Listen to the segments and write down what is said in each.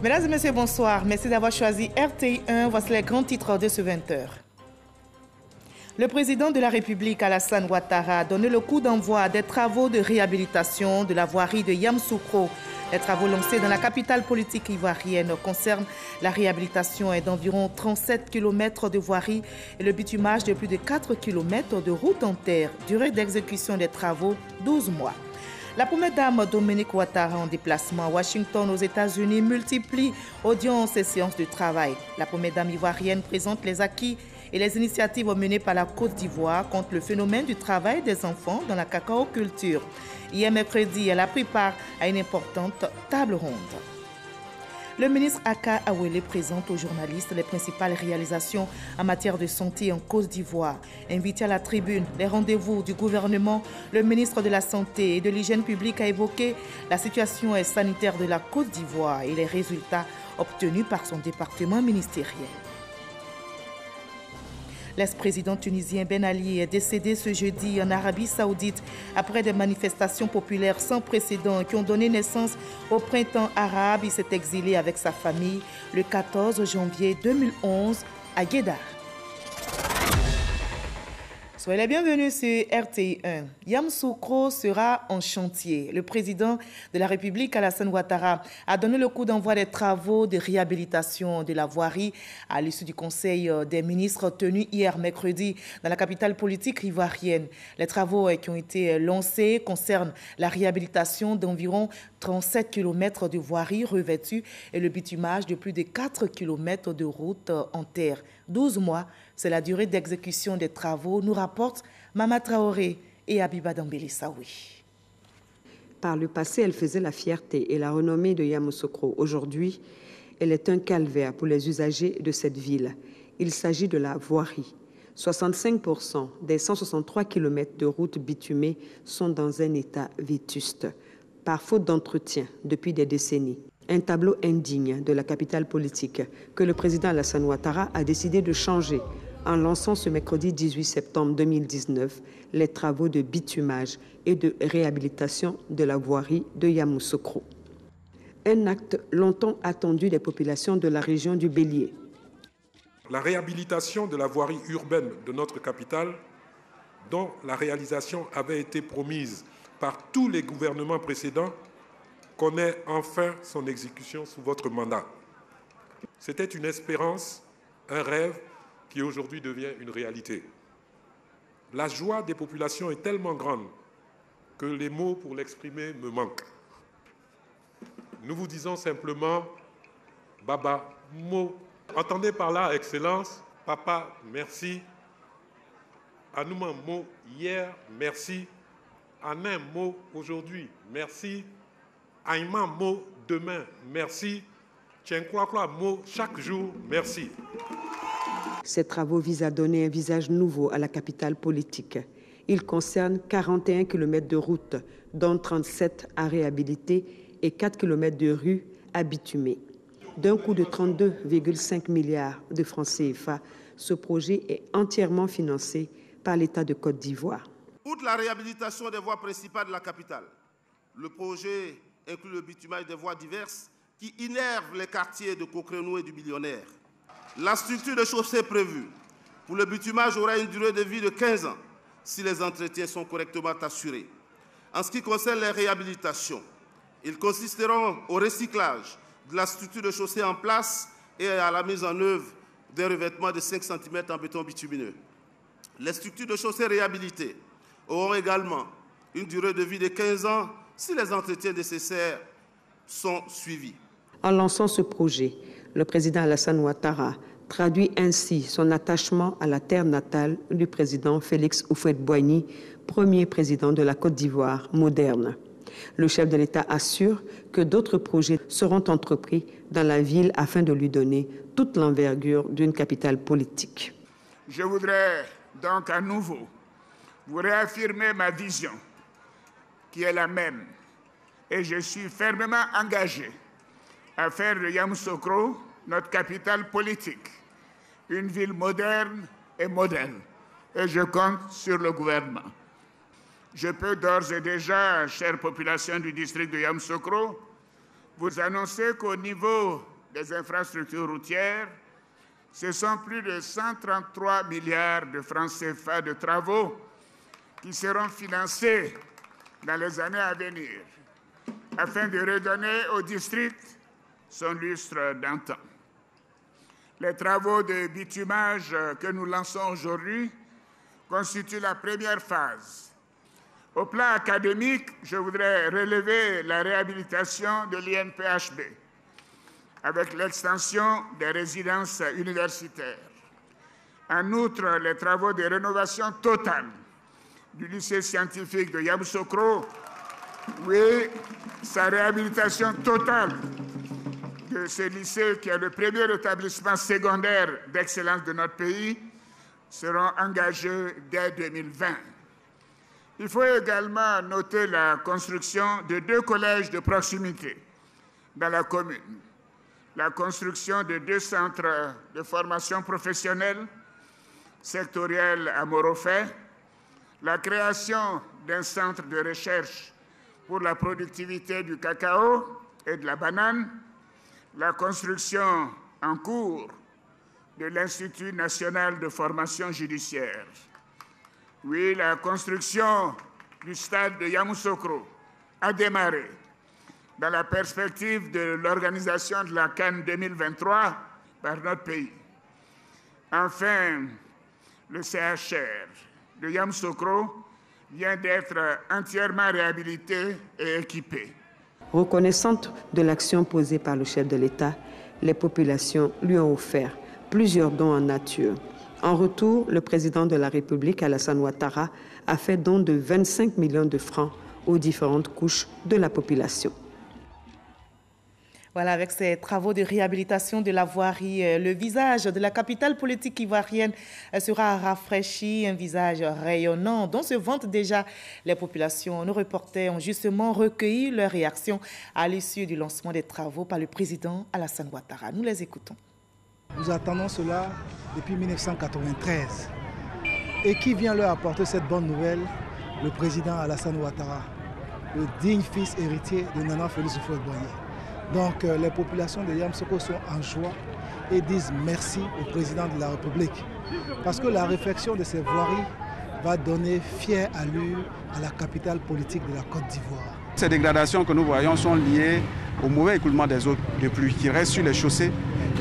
Mesdames et messieurs, bonsoir. Merci d'avoir choisi RTI1. Voici les grands titres de ce 20h. Le président de la République, Alassane Ouattara, a donné le coup d'envoi des travaux de réhabilitation de la voirie de Yamoussoukro. Les travaux lancés dans la capitale politique ivoirienne concernent la réhabilitation d'environ 37 km de voirie et le bitumage de plus de 4 km de route en terre. Durée d'exécution des travaux, 12 mois. La première dame Dominique Ouattara en déplacement à Washington aux États-Unis multiplie audiences et séances de travail. La première dame ivoirienne présente les acquis et les initiatives menées par la Côte d'Ivoire contre le phénomène du travail des enfants dans la cacaoculture. Hier mercredi, elle a pris part à une importante table ronde. Le ministre Aka Awele présente aux journalistes les principales réalisations en matière de santé en Côte d'Ivoire. Invité à la tribune des rendez-vous du gouvernement, le ministre de la Santé et de l'Hygiène publique a évoqué la situation sanitaire de la Côte d'Ivoire et les résultats obtenus par son département ministériel. L'ex-président tunisien Ben Ali est décédé ce jeudi en Arabie Saoudite après des manifestations populaires sans précédent qui ont donné naissance au printemps arabe. Il s'est exilé avec sa famille le 14 janvier 2011 à Guédar. Soyez les bienvenus sur RTI1. Yamoussoukro sera en chantier. Le président de la République, Alassane Ouattara, a donné le coup d'envoi des travaux de réhabilitation de la voirie à l'issue du Conseil des ministres tenu hier mercredi dans la capitale politique ivoirienne. Les travaux qui ont été lancés concernent la réhabilitation d'environ 37 km de voirie revêtue et le bitumage de plus de 4 km de route en terre. 12 mois, c'est la durée d'exécution des travaux, nous rapportent Mama Traoré et Abiba Dambélé Saoui. Par le passé, elle faisait la fierté et la renommée de Yamoussoukro. Aujourd'hui, elle est un calvaire pour les usagers de cette ville. Il s'agit de la voirie. 65% des 163 km de routes bitumées sont dans un état vétuste, par faute d'entretien depuis des décennies. Un tableau indigne de la capitale politique que le président Alassane Ouattara a décidé de changer en lançant ce mercredi 18 septembre 2019 les travaux de bitumage et de réhabilitation de la voirie de Yamoussoukro. Un acte longtemps attendu des populations de la région du Bélier. La réhabilitation de la voirie urbaine de notre capitale, dont la réalisation avait été promise par tous les gouvernements précédents, connaît enfin son exécution sous votre mandat. C'était une espérance, un rêve qui aujourd'hui devient une réalité. La joie des populations est tellement grande que les mots pour l'exprimer me manquent. Nous vous disons simplement Baba Mo. Entendez par là, Excellence, Papa, merci. Anouma Mo, hier, merci. Anin Mo, aujourd'hui, merci. Aïma Mo, demain, merci. Tchenkouakla Mo, chaque jour, merci. Ces travaux visent à donner un visage nouveau à la capitale politique. Ils concernent 41 km de route, dont 37 à réhabiliter et 4 km de rues à bitumer. D'un coût de 32,5 milliards de francs CFA, ce projet est entièrement financé par l'État de Côte d'Ivoire. Outre la réhabilitation des voies principales de la capitale, le projet inclut le bitumage des voies diverses qui innervent les quartiers de Cocrenou et du Millionnaire. La structure de chaussée prévue pour le bitumage aura une durée de vie de 15 ans si les entretiens sont correctement assurés. En ce qui concerne les réhabilitations, ils consisteront au recyclage de la structure de chaussée en place et à la mise en œuvre d'un revêtement de 5 cm en béton bitumineux. Les structures de chaussée réhabilitées auront également une durée de vie de 15 ans si les entretiens nécessaires sont suivis. En lançant ce projet, le président Alassane Ouattara traduit ainsi son attachement à la terre natale du président Félix Houphouët-Boigny, premier président de la Côte d'Ivoire moderne. Le chef de l'État assure que d'autres projets seront entrepris dans la ville afin de lui donner toute l'envergure d'une capitale politique. Je voudrais donc à nouveau vous réaffirmer ma vision, qui est la même, et je suis fermement engagé à faire de Yamoussoukro notre capitale politique, une ville moderne et modèle, et je compte sur le gouvernement. Je peux d'ores et déjà, chère population du district de Yamoussoukro, vous annoncer qu'au niveau des infrastructures routières, ce sont plus de 133 milliards de francs CFA de travaux qui seront financés dans les années à venir, afin de redonner au district son lustre d'antan. Les travaux de bitumage que nous lançons aujourd'hui constituent la première phase. Au plan académique, je voudrais relever la réhabilitation de l'INPHB avec l'extension des résidences universitaires. En outre, les travaux de rénovation totale du lycée scientifique de Yamoussoukro, oui, sa réhabilitation totale de ce lycée qui est le premier établissement secondaire d'excellence de notre pays, seront engagés dès 2020. Il faut également noter la construction de 2 collèges de proximité dans la commune, la construction de 2 centres de formation professionnelle sectoriels à Morofé, la création d'un centre de recherche pour la productivité du cacao et de la banane, la construction en cours de l'Institut national de formation judiciaire. Oui, la construction du stade de Yamoussoukro a démarré dans la perspective de l'organisation de la CAN 2023 par notre pays. Enfin, le CHR de Yamoussoukro vient d'être entièrement réhabilité et équipé. Reconnaissante de l'action posée par le chef de l'État, les populations lui ont offert plusieurs dons en nature. En retour, le président de la République, Alassane Ouattara, a fait don de 25 millions de francs aux différentes couches de la population. Voilà, avec ces travaux de réhabilitation de la voirie, le visage de la capitale politique ivoirienne sera rafraîchi, un visage rayonnant dont se vantent déjà les populations. Nos reporters ont justement recueilli leurs réactions à l'issue du lancement des travaux par le président Alassane Ouattara. Nous les écoutons. Nous attendons cela depuis 1993. Et qui vient leur apporter cette bonne nouvelle? Le président Alassane Ouattara, le digne fils héritier de Nana Félix Houphouët-Boigny. Donc les populations de Yamoussoukro sont en joie et disent merci au président de la République. Parce que la réfection de ces voiries va donner fière allure à la capitale politique de la Côte d'Ivoire. Ces dégradations que nous voyons sont liées au mauvais écoulement des eaux de pluie qui restent sur les chaussées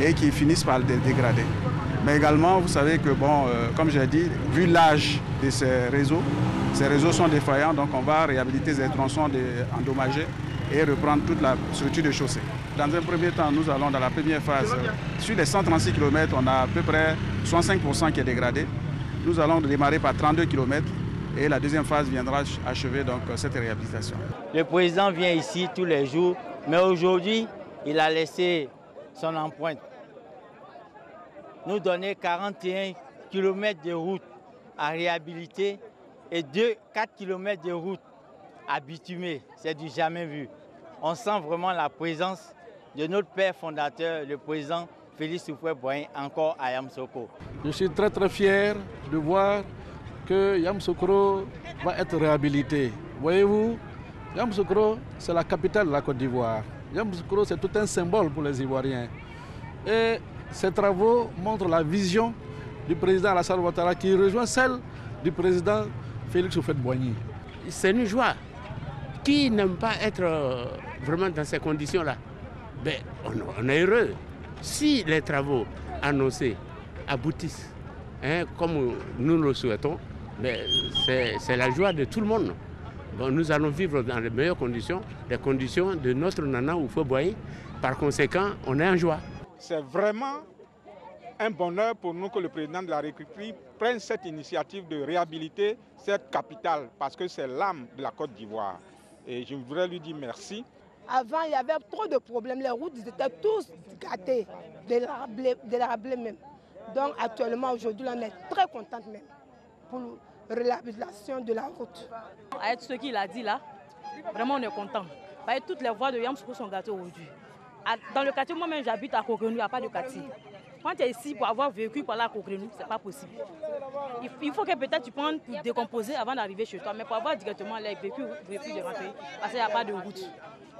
et qui finissent par les dégrader. Mais également, vous savez que, comme j'ai dit, vu l'âge de ces réseaux sont défaillants, donc on va réhabiliter ces tronçons endommagés et reprendre toute la structure de chaussée. Dans un premier temps, nous allons dans la première phase. Sur les 136 km, on a à peu près 65% qui est dégradé. Nous allons démarrer par 32 km et la deuxième phase viendra achever donc, cette réhabilitation. Le président vient ici tous les jours, mais aujourd'hui, il a laissé son empreinte. Nous donner 41 km de route à réhabiliter et 4 km de route à bitumer. C'est du jamais vu. On sent vraiment la présence de notre père fondateur, le président Félix Houphouët-Boigny, encore à Yamoussoukro. Je suis très très fier de voir que Yamoussoukro va être réhabilité. Voyez-vous, Yamoussoukro, c'est la capitale de la Côte d'Ivoire. Yamoussoukro, c'est tout un symbole pour les Ivoiriens. Et ces travaux montrent la vision du président Alassane Ouattara qui rejoint celle du président Félix Houphouët-Boigny. C'est une joie. Qui n'aime pas être vraiment dans ces conditions-là? Ben, on est heureux. Si les travaux annoncés aboutissent, comme nous le souhaitons, ben, c'est la joie de tout le monde. Bon, nous allons vivre dans les meilleures conditions, les conditions de notre Nana Houphouët-Boigny. Par conséquent, on est en joie. C'est vraiment un bonheur pour nous que le président de la République prenne cette initiative de réhabiliter cette capitale, parce que c'est l'âme de la Côte d'Ivoire. Et je voudrais lui dire merci. Avant, il y avait trop de problèmes. Les routes étaient tous gâtées, délabrées même. Donc actuellement, aujourd'hui, on est très contente même pour la réhabilitation de la route. Avec ce qu'il a dit là, vraiment on est content. Parce que toutes les voies de Yamoussoukro sont gâtées aujourd'hui. Dans le quartier, moi-même j'habite à Coquenou, il n'y a pas de quartier. Quand tu es ici pour avoir vécu par là à Cocrenou, ce n'est pas possible. Il faut que peut-être tu prennes pour décomposer avant d'arriver chez toi, mais pour avoir directement les vécu de rentrer, parce qu'il n'y a pas de route.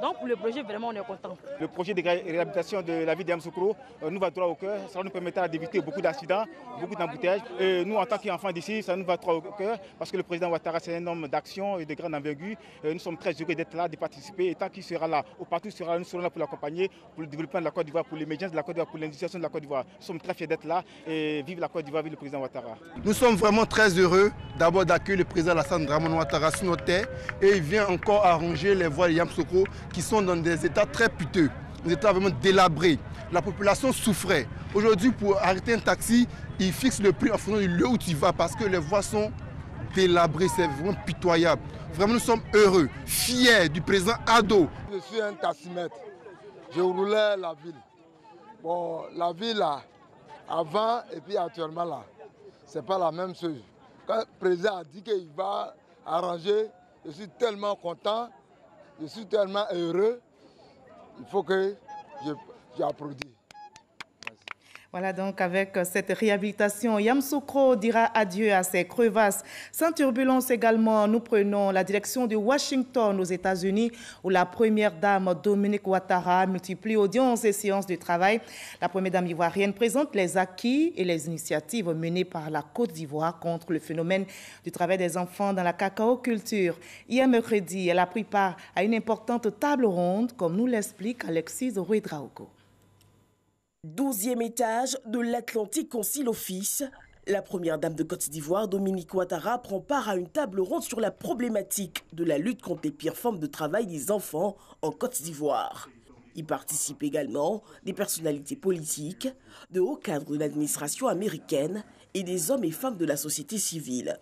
Donc pour le projet, vraiment, on est content. Le projet de réhabilitation de la ville de Yamoussoukro nous va droit au cœur. Ça nous permettra d'éviter beaucoup d'accidents, beaucoup d'embouteillages. Nous, en tant qu'enfants d'ici, ça nous va droit au cœur parce que le président Ouattara, c'est un homme d'action et de grande envergure. Nous sommes très heureux d'être là, de participer. Et tant qu'il sera là, ou partout sera, nous serons là pour l'accompagner, pour le développement de la Côte d'Ivoire, pour l'émergence de la Côte d'Ivoire, pour l'industrialisation de la Côte d'Ivoire. Nous sommes très fiers d'être là et vive la Côte d'Ivoire, vive le président Ouattara. Nous sommes vraiment très heureux d'abord d'accueillir le président Alassane Dramane Ouattara sur nos terres et il vient encore arranger les voies de Yamoussoukro qui sont dans des états très piteux, des états vraiment délabrés. La population souffrait. Aujourd'hui, pour arrêter un taxi, il fixe le prix en fonction du lieu où tu vas parce que les voies sont délabrées, c'est vraiment pitoyable. Vraiment, nous sommes heureux, fiers du président Ado. Je suis un taximètre. Je roulais la ville. Bon, la ville là, avant et puis actuellement là, c'est pas la même chose. Quand le président a dit qu'il va arranger, je suis tellement content, je suis tellement heureux. Il faut que j'applaudisse. Voilà donc avec cette réhabilitation, Yamoussoukro dira adieu à ses crevasses. Sans turbulence également, nous prenons la direction de Washington aux États-Unis où la première dame Dominique Ouattara multiplie audiences et séances de travail. La première dame ivoirienne présente les acquis et les initiatives menées par la Côte d'Ivoire contre le phénomène du travail des enfants dans la cacao-culture. Hier mercredi, elle a pris part à une importante table ronde, comme nous l'explique Alexis Rouedraogo. 12e étage de l'Atlantic Council Office, la première dame de Côte d'Ivoire, Dominique Ouattara, prend part à une table ronde sur la problématique de la lutte contre les pires formes de travail des enfants en Côte d'Ivoire. Y participent également des personnalités politiques, de hauts cadres de l'administration américaine et des hommes et femmes de la société civile.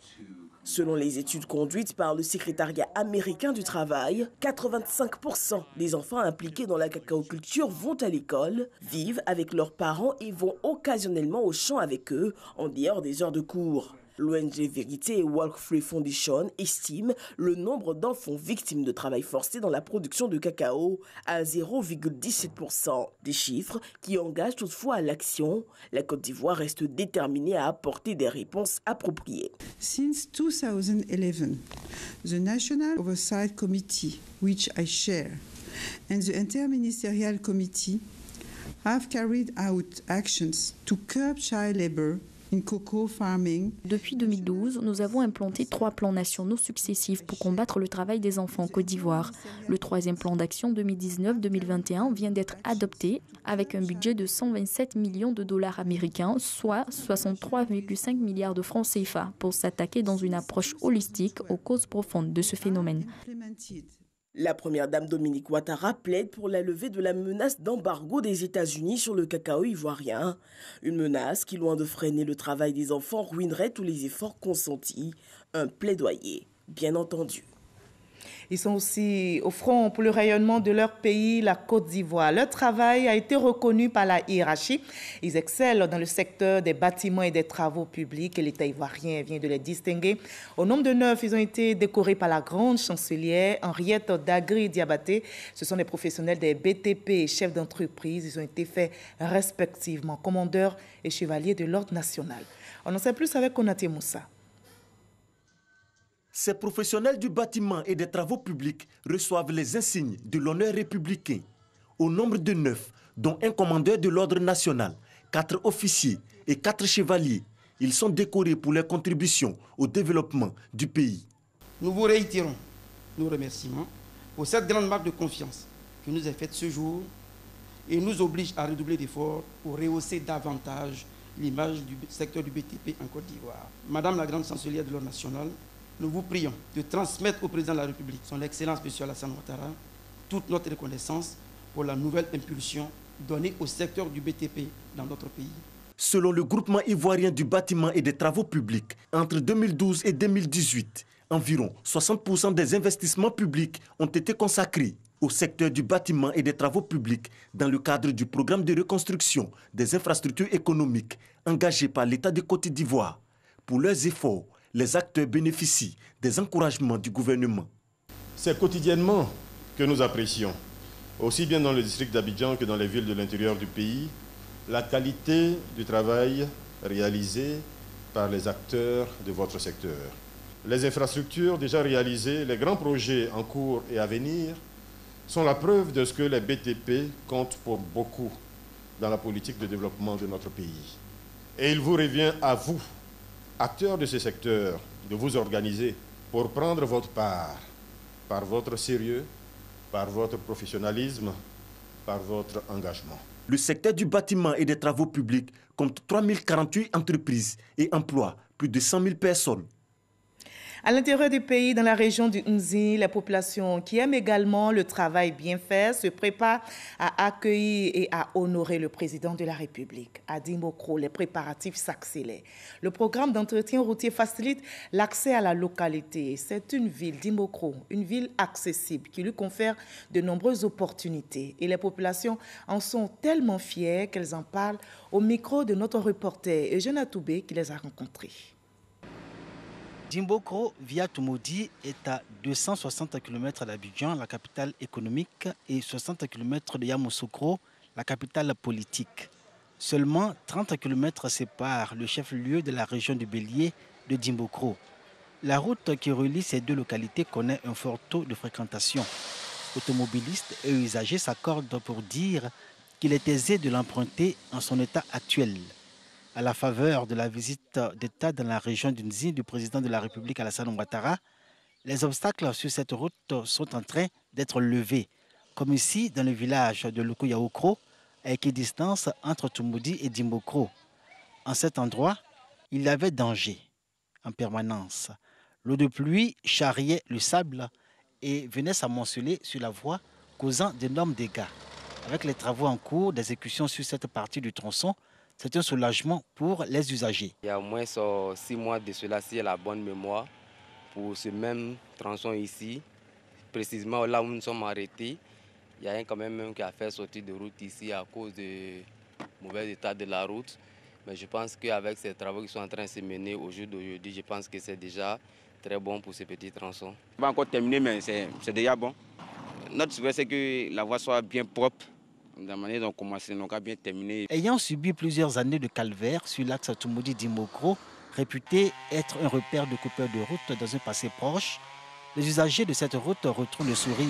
Selon les études conduites par le secrétariat américain du travail, 85% des enfants impliqués dans la cacao-culture vont à l'école, vivent avec leurs parents et vont occasionnellement au champ avec eux en dehors des heures de cours. L'ONG Vérité et Walk Free Foundation estime le nombre d'enfants victimes de travail forcé dans la production de cacao à 0,17%. Des chiffres qui engagent toutefois à l'action. La Côte d'Ivoire reste déterminée à apporter des réponses appropriées. Since 2011, the National Oversight Committee, which I share, and the Interministerial Committee have carried out actions to curb child labor. Depuis 2012, nous avons implanté 3 plans nationaux successifs pour combattre le travail des enfants en Côte d'Ivoire. Le 3e plan d'action 2019-2021 vient d'être adopté avec un budget de 127 millions de dollars américains, soit 63,5 milliards de francs CFA, pour s'attaquer dans une approche holistique aux causes profondes de ce phénomène. La première dame Dominique Ouattara plaide pour la levée de la menace d'embargo des États-Unis sur le cacao ivoirien. Une menace qui, loin de freiner le travail des enfants, ruinerait tous les efforts consentis. Un plaidoyer, bien entendu. Ils sont aussi au front pour le rayonnement de leur pays, la Côte d'Ivoire. Leur travail a été reconnu par la hiérarchie. Ils excellent dans le secteur des bâtiments et des travaux publics et l'État ivoirien vient de les distinguer. Au nombre de 9, ils ont été décorés par la grande chancelière Henriette Dagri Diabaté. Ce sont des professionnels des BTP et chefs d'entreprise. Ils ont été faits respectivement commandeurs et chevaliers de l'ordre national. On en sait plus avec Konaté Moussa. Ces professionnels du bâtiment et des travaux publics reçoivent les insignes de l'honneur républicain. Au nombre de 9, dont un commandeur de l'ordre national, 4 officiers et 4 chevaliers, ils sont décorés pour leurs contributions au développement du pays. Nous vous réitérons nos remerciements pour cette grande marque de confiance qui nous est faite ce jour et nous oblige à redoubler d'efforts pour rehausser davantage l'image du secteur du BTP en Côte d'Ivoire. Madame la grande chancelière de l'ordre national, nous vous prions de transmettre au président de la République, son Excellence M. Alassane Ouattara, toute notre reconnaissance pour la nouvelle impulsion donnée au secteur du BTP dans notre pays. Selon le groupement ivoirien du bâtiment et des travaux publics, entre 2012 et 2018, environ 60% des investissements publics ont été consacrés au secteur du bâtiment et des travaux publics dans le cadre du programme de reconstruction des infrastructures économiques engagé par l'État de Côte d'Ivoire. Pour leurs efforts, les acteurs bénéficient des encouragements du gouvernement. C'est quotidiennement que nous apprécions, aussi bien dans le district d'Abidjan que dans les villes de l'intérieur du pays, la qualité du travail réalisé par les acteurs de votre secteur. Les infrastructures déjà réalisées, les grands projets en cours et à venir sont la preuve de ce que les BTP comptent pour beaucoup dans la politique de développement de notre pays. Et il vous revient à vous, acteurs de ce secteur, de vous organiser pour prendre votre part, par votre sérieux, par votre professionnalisme, par votre engagement. Le secteur du bâtiment et des travaux publics compte 3048 entreprises et emploie plus de 100 000 personnes. À l'intérieur du pays, dans la région du Nzi, les populations qui aiment également le travail bien fait se préparent à accueillir et à honorer le président de la République. À Dimokro, les préparatifs s'accélèrent. Le programme d'entretien routier facilite l'accès à la localité. C'est une ville, Dimokro, une ville accessible qui lui confère de nombreuses opportunités. Et les populations en sont tellement fières qu'elles en parlent au micro de notre reporter Eugène Atoubé qui les a rencontrés. Dimokro, via Toumoudi, est à 260 km d'Abidjan, la capitale économique, et 60 km de Yamoussoukro, la capitale politique. Seulement 30 km séparent le chef-lieu de la région du Bélier de Dimokro. La route qui relie ces deux localités connaît un fort taux de fréquentation. Automobilistes et usagers s'accordent pour dire qu'il est aisé de l'emprunter en son état actuel. À la faveur de la visite d'État dans la région du Nzi du président de la République Alassane Ouattara, les obstacles sur cette route sont en train d'être levés, comme ici dans le village de Lukuyaokro, à équidistance entre Toumoudi et Dimokro. En cet endroit, il y avait danger en permanence. L'eau de pluie charriait le sable et venait s'amonceler sur la voie, causant d'énormes dégâts. Avec les travaux en cours d'exécution sur cette partie du tronçon, c'est un soulagement pour les usagers. Il y a au moins 6 mois de cela, si j'ai la bonne mémoire, pour ce même tronçon ici, précisément là où nous sommes arrêtés, il y a quand même qui a fait sortir de route ici à cause du mauvais état de la route. Mais je pense qu'avec ces travaux qui sont en train de se mener au jour d'aujourd'hui, je pense que c'est déjà très bon pour ce petit tronçon. On va encore terminer, mais c'est déjà bon. Notre souhait, c'est que la voie soit bien propre. De la manière dont on commence, on a bien terminé. Ayant subi plusieurs années de calvaire sur l'axe Toumoudi-Dimokro, réputé être un repère de coupeurs de route dans un passé proche, les usagers de cette route retrouvent le sourire.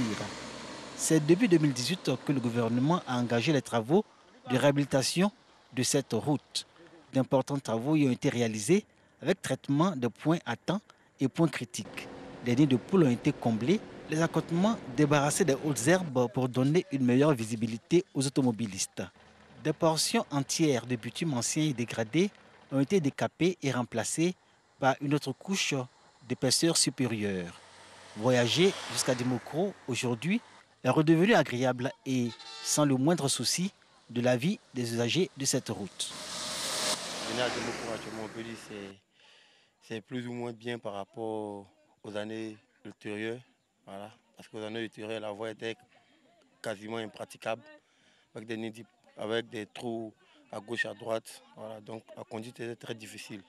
C'est depuis 2018 que le gouvernement a engagé les travaux de réhabilitation de cette route. D'importants travaux y ont été réalisés avec traitement de points à temps et points critiques. Les nids de poules ont été comblés, les accotements débarrassés des hautes herbes pour donner une meilleure visibilité aux automobilistes. Des portions entières de bitume ancien et dégradé ont été décapées et remplacées par une autre couche d'épaisseur supérieure. Voyager jusqu'à Dimokro aujourd'hui est redevenu agréable et sans le moindre souci de la vie des usagers de cette route. Venir à Dimokro actuellement, on peut dire que c'est plus ou moins bien par rapport aux années ultérieures. Voilà. Parce qu'aux années ultérieures, la voie était quasiment impraticable, avec des trous à gauche, à droite. Voilà. Donc la conduite était très difficile.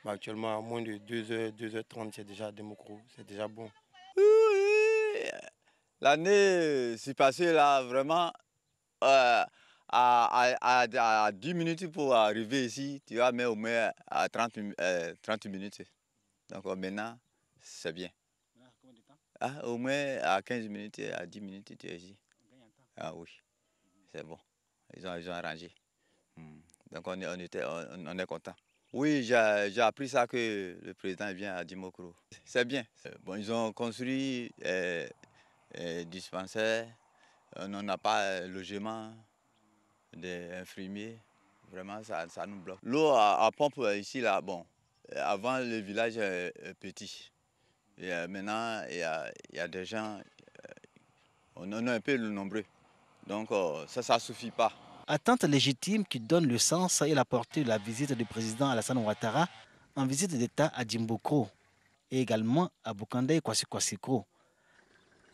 Mais actuellement, à moins de 2h, 2h30, c'est déjà à Dimokro, c'est déjà bon. Oui, l'année s'est passée là, vraiment, à 10 minutes pour arriver ici, tu vas mettre au moins à 30 minutes. Donc maintenant, c'est bien. Au moins à 15 minutes, à 10 minutes, tu es ici. Ah oui, c'est bon. Ils ont arrangé. Donc on est content. Oui, j'ai appris ça que le président vient à Dimokro. C'est bien. Bon, ils ont construit dispensaires. On n'a pas logement des infirmiers. Vraiment, ça nous bloque. L'eau à pompe ici, là, bon, avant le village est petit. Et maintenant, il y a des gens, on en a un peu nombreux. Donc ça ne suffit pas. Attente légitime qui donne le sens et la portée de la visite du président Alassane Ouattara en visite d'État à Dimokro et également à Bokanda et Kwasi-Kwasikro.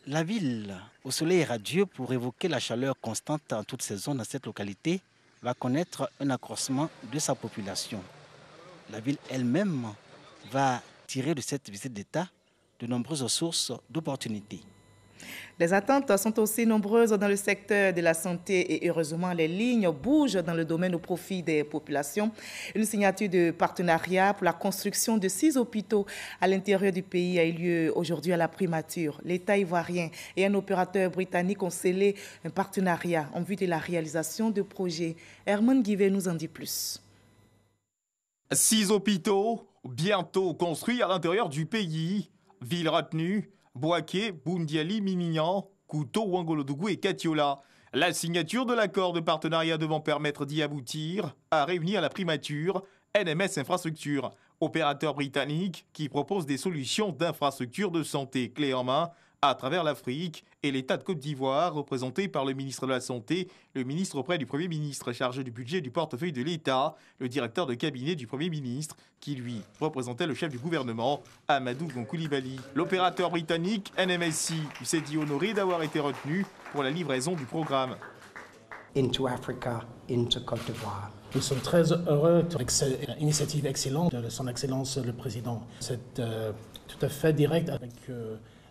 La ville, au soleil radieux pour évoquer la chaleur constante en toute saison dans cette localité, va connaître un accroissement de sa population. La ville elle-même va tirer de cette visite d'État de nombreuses sources d'opportunités. Les attentes sont aussi nombreuses dans le secteur de la santé et heureusement les lignes bougent dans le domaine au profit des populations. Une signature de partenariat pour la construction de 6 hôpitaux à l'intérieur du pays a eu lieu aujourd'hui à la primature. L'État ivoirien et un opérateur britannique ont scellé un partenariat en vue de la réalisation de projets. Herman Guivet nous en dit plus. 6 hôpitaux bientôt construits à l'intérieur du pays. Villes retenues, Bouaké, Boundiali, Mimignan, Kouto, Ouangolodougou et Katiola. La signature de l'accord de partenariat devant permettre d'y aboutir a réuni à la primature NMS Infrastructure, opérateur britannique qui propose des solutions d'infrastructures de santé clés en main à travers l'Afrique et l'État de Côte d'Ivoire, représenté par le ministre de la Santé, le ministre auprès du Premier ministre chargé du budget et du portefeuille de l'État, le directeur de cabinet du Premier ministre, qui lui représentait le chef du gouvernement, Amadou Gonkoulibaly. L'opérateur britannique NMSI s'est dit honoré d'avoir été retenu pour la livraison du programme. Into Africa, into Côte d'Ivoire. Nous sommes très heureux avec cette initiative excellente de son Excellence le Président. C'est tout à fait direct avec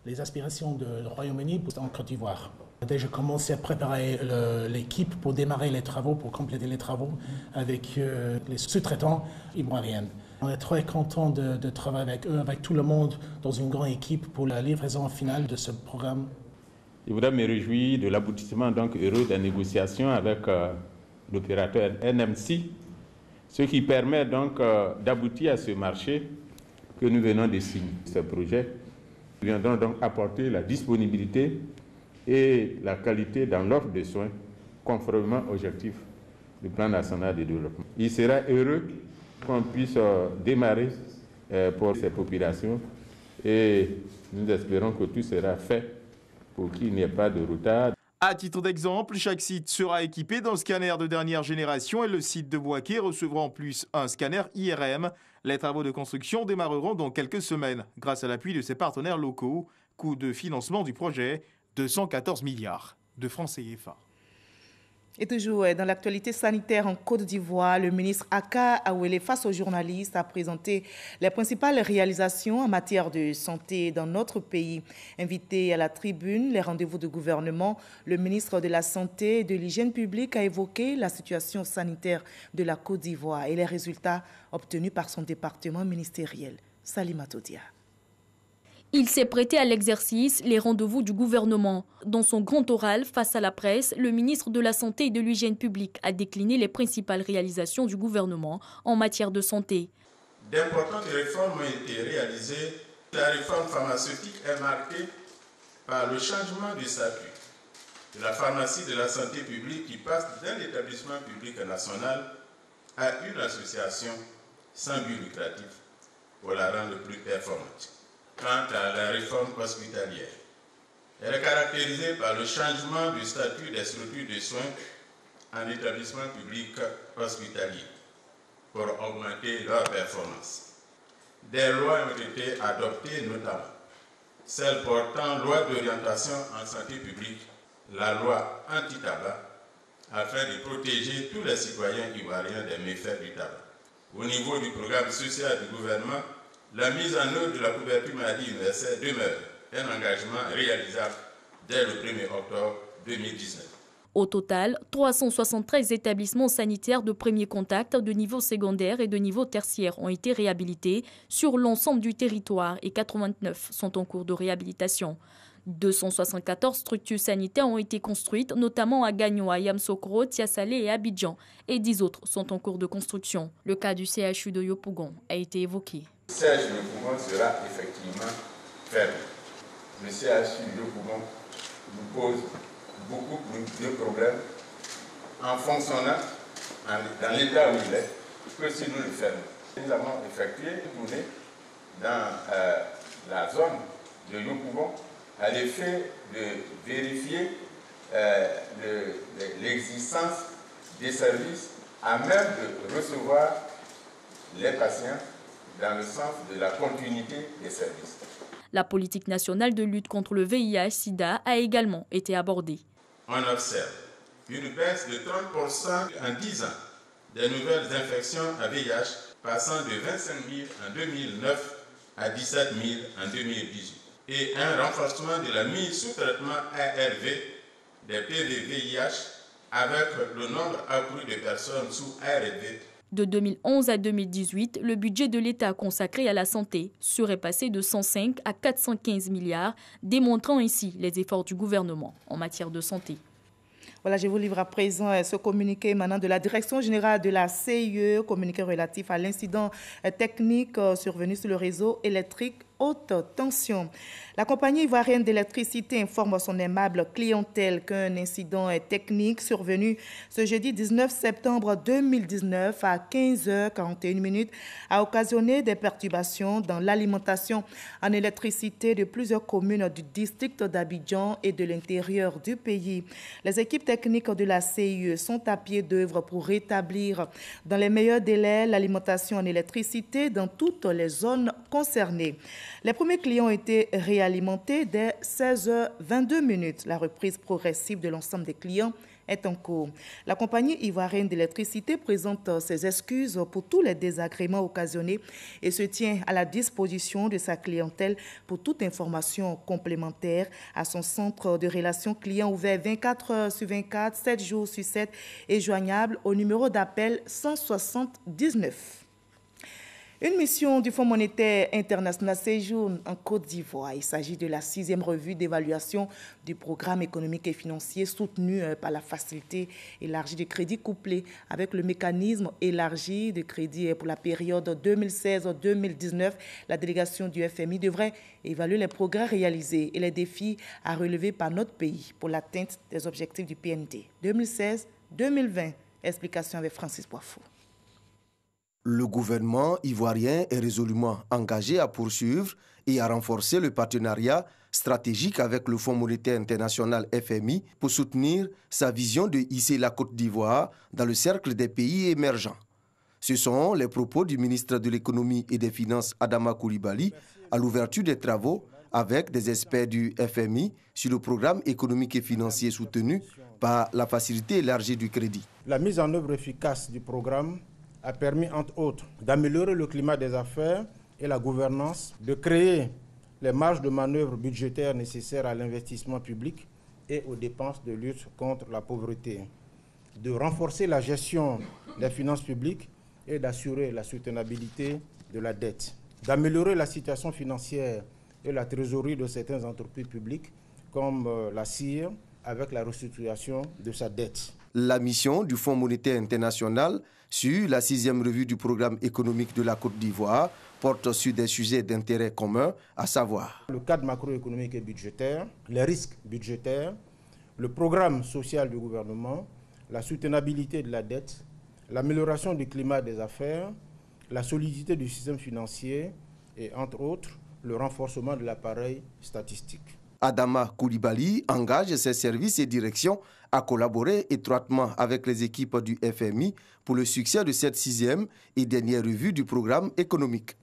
les aspirations du Royaume-Uni en Côte d'Ivoire. Déjà commencé à préparer l'équipe pour démarrer les travaux, pour compléter les travaux avec les sous-traitants ivoiriens. On est très content de travailler avec eux, avec tout le monde, dans une grande équipe pour la livraison finale de ce programme. Je voudrais me réjouir de l'aboutissement donc heureux des négociations avec l'opérateur NMC, ce qui permet donc d'aboutir à ce marché que nous venons de signer. Ce projet viendront donc apporter la disponibilité et la qualité dans l'offre de soins conformément aux objectifs du plan national de développement. Il sera heureux qu'on puisse démarrer pour ces populations et nous espérons que tout sera fait pour qu'il n'y ait pas de retard. À titre d'exemple, chaque site sera équipé d'un scanner de dernière génération et le site de Bouaké recevra en plus un scanner IRM. Les travaux de construction démarreront dans quelques semaines grâce à l'appui de ses partenaires locaux. Coût de financement du projet, 214 milliards de francs CFA. Et toujours dans l'actualité sanitaire en Côte d'Ivoire, le ministre Aka Awele, face aux journalistes, a présenté les principales réalisations en matière de santé dans notre pays. Invité à la tribune, les rendez-vous de gouvernement, le ministre de la Santé et de l'Hygiène publique a évoqué la situation sanitaire de la Côte d'Ivoire et les résultats obtenus par son département ministériel. Salima Todia. Il s'est prêté à l'exercice, les rendez-vous du gouvernement. Dans son grand oral face à la presse, le ministre de la Santé et de l'Hygiène publique a décliné les principales réalisations du gouvernement en matière de santé. D'importantes réformes ont été réalisées. La réforme pharmaceutique est marquée par le changement du statut de la pharmacie de la santé publique qui passe d'un établissement public national à une association sans but lucratif pour la rendre plus performante. Quant à la réforme hospitalière, elle est caractérisée par le changement du statut des structures de soins en établissement public hospitalier pour augmenter leur performance. Des lois ont été adoptées, notamment celle portant loi d'orientation en santé publique, la loi anti-tabac, afin de protéger tous les citoyens ivoiriens des méfaits du tabac. Au niveau du programme social du gouvernement, la mise en œuvre de la couverture maladie universelle demeure un engagement réalisable dès le 1er octobre 2019. Au total, 373 établissements sanitaires de premier contact de niveau secondaire et de niveau tertiaire ont été réhabilités sur l'ensemble du territoire et 89 sont en cours de réhabilitation. 274 structures sanitaires ont été construites, notamment à Gagnoa, Yamoussoukro, Tiasalé et Abidjan, et 10 autres sont en cours de construction. Le cas du CHU de Yopougon a été évoqué. Le CHU de Yopougon sera effectivement fermé. Le CHU de Yopougon nous pose beaucoup plus de problèmes en fonctionnant dans l'état où il est que si nous le fermons. Nous avons effectué une tournée dans la zone de Yopougon à l'effet de vérifier l'existence des services à même de recevoir les patients dans le sens de la continuité des services. La politique nationale de lutte contre le VIH-Sida a également été abordée. On observe une baisse de 30% en 10 ans des nouvelles infections à VIH, passant de 25 000 en 2009 à 17 000 en 2018. et un renforcement de la mise sous traitement ARV des PV-VIH avec le nombre accru de personnes sous ARV. De 2011 à 2018, le budget de l'État consacré à la santé serait passé de 105 à 415 milliards, démontrant ainsi les efforts du gouvernement en matière de santé. Voilà, je vous livre à présent ce communiqué émanant de la Direction générale de la CIE, communiqué relatif à l'incident technique survenu sur le réseau électrique haute tension. La compagnie ivoirienne d'électricité informe son aimable clientèle qu'un incident technique survenu ce jeudi 19 septembre 2019 à 15h41 a occasionné des perturbations dans l'alimentation en électricité de plusieurs communes du district d'Abidjan et de l'intérieur du pays. Les équipes techniques de la CIE sont à pied d'œuvre pour rétablir dans les meilleurs délais l'alimentation en électricité dans toutes les zones concernées. Les premiers clients ont été réalimentés dès 16h22. La reprise progressive de l'ensemble des clients est en cours. La compagnie ivoirienne d'électricité présente ses excuses pour tous les désagréments occasionnés et se tient à la disposition de sa clientèle pour toute information complémentaire à son centre de relations clients ouvert 24 heures sur 24, 7 jours sur 7 et joignable au numéro d'appel 179. Une mission du Fonds monétaire international séjourne en Côte d'Ivoire. Il s'agit de la 6e revue d'évaluation du programme économique et financier soutenu par la facilité élargie de crédit couplée avec le mécanisme élargi de crédit pour la période 2016-2019. La délégation du FMI devrait évaluer les progrès réalisés et les défis à relever par notre pays pour l'atteinte des objectifs du PND 2016-2020. Explication avec Francis Boifou. Le gouvernement ivoirien est résolument engagé à poursuivre et à renforcer le partenariat stratégique avec le Fonds monétaire international FMI pour soutenir sa vision de hisser la Côte d'Ivoire dans le cercle des pays émergents. Ce sont les propos du ministre de l'économie et des finances Adama Coulibaly à l'ouverture des travaux avec des experts du FMI sur le programme économique et financier soutenu par la facilité élargie du crédit. La mise en œuvre efficace du programme a permis, entre autres, d'améliorer le climat des affaires et la gouvernance, de créer les marges de manœuvre budgétaires nécessaires à l'investissement public et aux dépenses de lutte contre la pauvreté, de renforcer la gestion des finances publiques et d'assurer la soutenabilité de la dette, d'améliorer la situation financière et la trésorerie de certaines entreprises publiques, comme la CIR, avec la restructuration de sa dette. La mission du Fonds monétaire international sur la 6e revue du programme économique de la Côte d'Ivoire porte sur des sujets d'intérêt commun, à savoir le cadre macroéconomique et budgétaire, les risques budgétaires, le programme social du gouvernement, la soutenabilité de la dette, l'amélioration du climat des affaires, la solidité du système financier et, entre autres, le renforcement de l'appareil statistique. Adama Coulibaly engage ses services et directions à collaborer étroitement avec les équipes du FMI pour le succès de cette 6e et dernière revue du programme économique.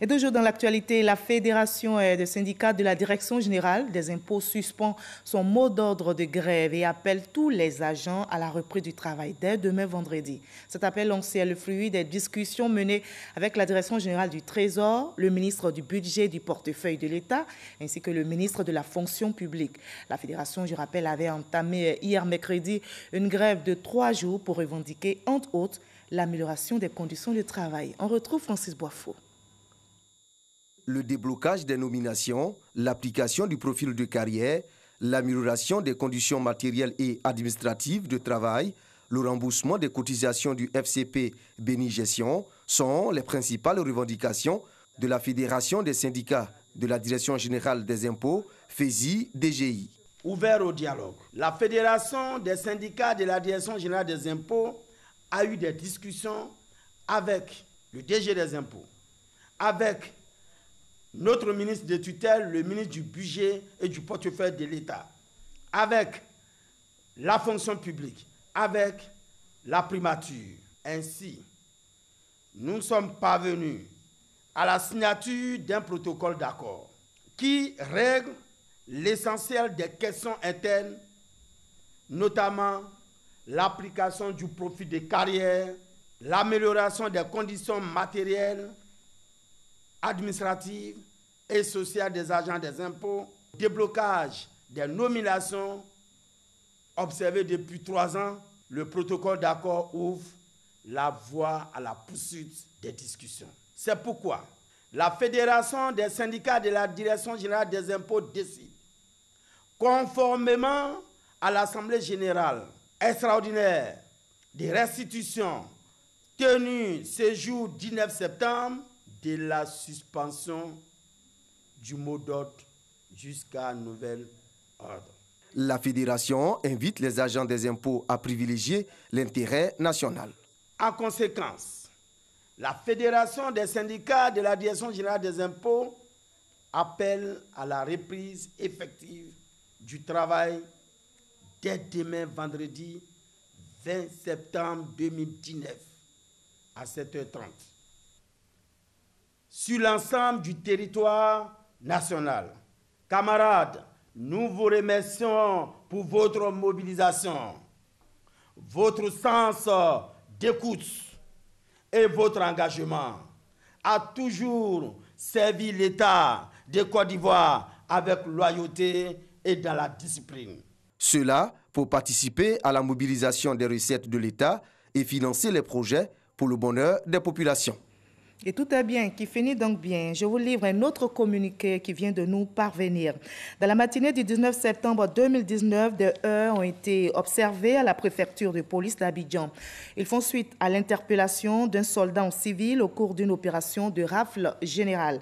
Et toujours dans l'actualité, la Fédération des syndicats de la Direction générale des impôts suspend son mot d'ordre de grève et appelle tous les agents à la reprise du travail dès demain vendredi. Cet appel lancé est le fruit des discussions menées avec la Direction générale du Trésor, le ministre du Budget et du Portefeuille de l'État, ainsi que le ministre de la Fonction publique. La Fédération, je rappelle, avait entamé hier mercredi une grève de 3 jours pour revendiquer, entre autres, l'amélioration des conditions de travail. On retrouve Francis Boifou. Le déblocage des nominations, l'application du profil de carrière, l'amélioration des conditions matérielles et administratives de travail, le remboursement des cotisations du FCP Béni Gestion sont les principales revendications de la Fédération des syndicats de la Direction générale des impôts, FESI-DGI. Ouvert au dialogue. La Fédération des syndicats de la Direction générale des impôts a eu des discussions avec le DG des impôts, avec notre ministre de tutelle, le ministre du Budget et du Portefeuille de l'État, avec la fonction publique, avec la primature. Ainsi, nous sommes parvenus à la signature d'un protocole d'accord qui règle l'essentiel des questions internes, notamment l'application du profil de carrière, l'amélioration des conditions matérielles, administratives et social des agents des impôts, déblocage des nominations observé depuis 3 ans, le protocole d'accord ouvre la voie à la poursuite des discussions. C'est pourquoi la Fédération des syndicats de la Direction générale des impôts décide, conformément à l'Assemblée générale extraordinaire des restitutions tenue ce jour 19 septembre, de la suspension du mot d'ordre jusqu'à nouvel ordre. La fédération invite les agents des impôts à privilégier l'intérêt national. En conséquence, la Fédération des syndicats de la Direction générale des impôts appelle à la reprise effective du travail dès demain vendredi 20 septembre 2019 à 7h30 sur l'ensemble du territoire national. Camarades, nous vous remercions pour votre mobilisation, votre sens d'écoute et votre engagement à toujours servir l'État de Côte d'Ivoire avec loyauté et dans la discipline. Cela pour participer à la mobilisation des recettes de l'État et financer les projets pour le bonheur des populations. Et tout est bien, qui finit donc bien. Je vous livre un autre communiqué qui vient de nous parvenir. Dans la matinée du 19 septembre 2019, des heurts ont été observés à la préfecture de police d'Abidjan. Ils font suite à l'interpellation d'un soldat en civil au cours d'une opération de rafle générale.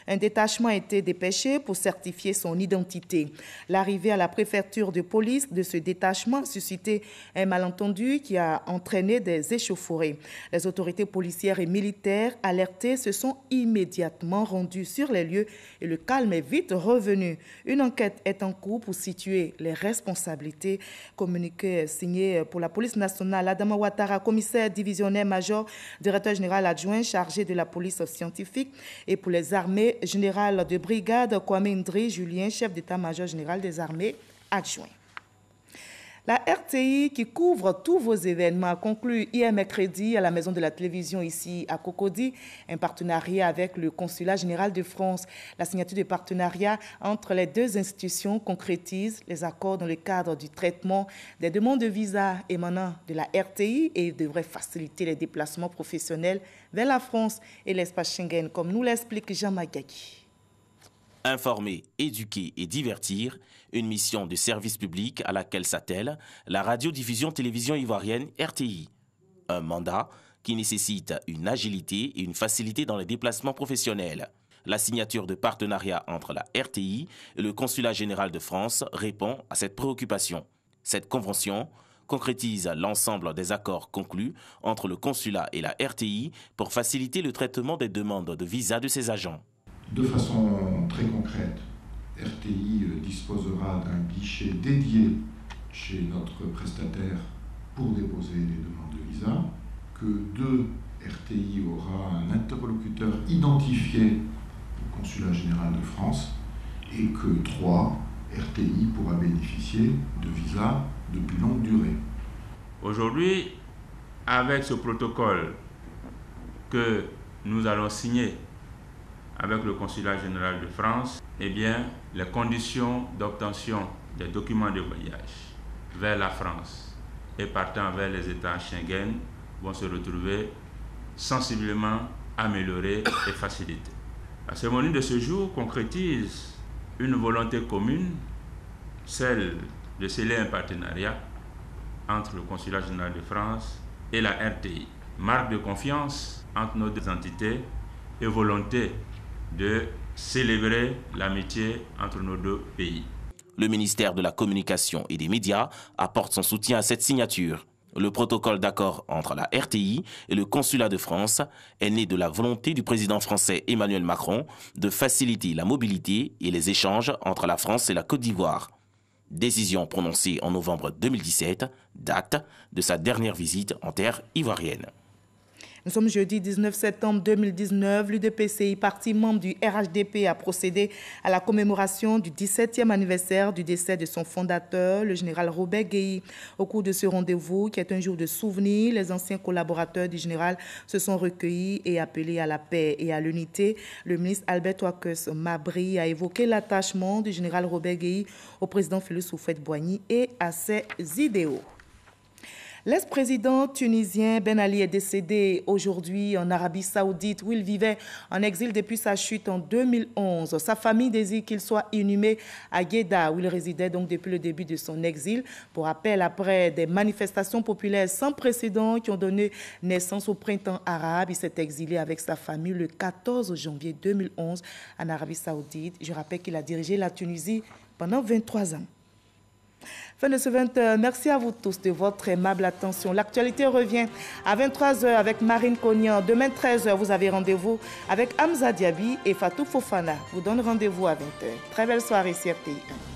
Un détachement a été dépêché pour certifier son identité. L'arrivée à la préfecture de police de ce détachement a suscité un malentendu qui a entraîné des échauffourées. Les autorités policières et militaires alertées se sont immédiatement rendues sur les lieux et le calme est vite revenu. Une enquête est en cours pour situer les responsabilités. Communiqué signé pour la police nationale, Adama Ouattara, commissaire divisionnaire major, directeur général adjoint chargé de la police scientifique, et pour les armées, général de brigade Kwame Ndri Julien, chef d'état-major général des armées adjoint. La RTI, qui couvre tous vos événements, a conclu hier mercredi à la Maison de la Télévision ici à Cocody un partenariat avec le Consulat général de France. La signature de partenariat entre les deux institutions concrétise les accords dans le cadre du traitement des demandes de visa émanant de la RTI et devrait faciliter les déplacements professionnels vers la France et l'espace Schengen, comme nous l'explique Jean Magaki. Informer, éduquer et divertir, une mission de service public à laquelle s'attelle la radiodiffusion-télévision ivoirienne RTI. Un mandat qui nécessite une agilité et une facilité dans les déplacements professionnels. La signature de partenariat entre la RTI et le Consulat général de France répond à cette préoccupation. Cette convention concrétise l'ensemble des accords conclus entre le Consulat et la RTI pour faciliter le traitement des demandes de visa de ses agents. De façon très concrète, RTI disposera d'un guichet dédié chez notre prestataire pour déposer les demandes de visa, que 2, RTI aura un interlocuteur identifié au Consulat général de France et que 3, RTI pourra bénéficier de visas de plus longue durée. Aujourd'hui, avec ce protocole que nous allons signer avec le Consulat général de France, eh bien, les conditions d'obtention des documents de voyage vers la France et partant vers les États Schengen vont se retrouver sensiblement améliorées et facilitées. La cérémonie de ce jour concrétise une volonté commune, celle de sceller un partenariat entre le Consulat général de France et la RTI. Marque de confiance entre nos deux entités et volonté de célébrer l'amitié entre nos deux pays. Le ministère de la Communication et des Médias apporte son soutien à cette signature. Le protocole d'accord entre la RTI et le Consulat de France est né de la volonté du président français Emmanuel Macron de faciliter la mobilité et les échanges entre la France et la Côte d'Ivoire. Décision prononcée en novembre 2017, date de sa dernière visite en terre ivoirienne. Nous sommes jeudi 19 septembre 2019. L'UDPCI, parti membre du RHDP, a procédé à la commémoration du 17e anniversaire du décès de son fondateur, le général Robert Gueye. Au cours de ce rendez-vous, qui est un jour de souvenir, les anciens collaborateurs du général se sont recueillis et appelés à la paix et à l'unité. Le ministre Albert Ouakus Mabri a évoqué l'attachement du général Robert Gueye au président Félix Houphouët-Boigny et à ses idéaux. L'ex-président tunisien Ben Ali est décédé aujourd'hui en Arabie Saoudite où il vivait en exil depuis sa chute en 2011. Sa famille désire qu'il soit inhumé à Guéda où il résidait donc depuis le début de son exil. Pour rappel, après des manifestations populaires sans précédent qui ont donné naissance au printemps arabe, il s'est exilé avec sa famille le 14 janvier 2011 en Arabie Saoudite. Je rappelle qu'il a dirigé la Tunisie pendant 23 ans. Fin de ce 20h. Merci à vous tous de votre aimable attention. L'actualité revient à 23h avec Marine Cognan. Demain 13h, vous avez rendez-vous avec Hamza Diaby et Fatou Fofana. Vous donne rendez-vous à 20h. Très belle soirée sur RTI1.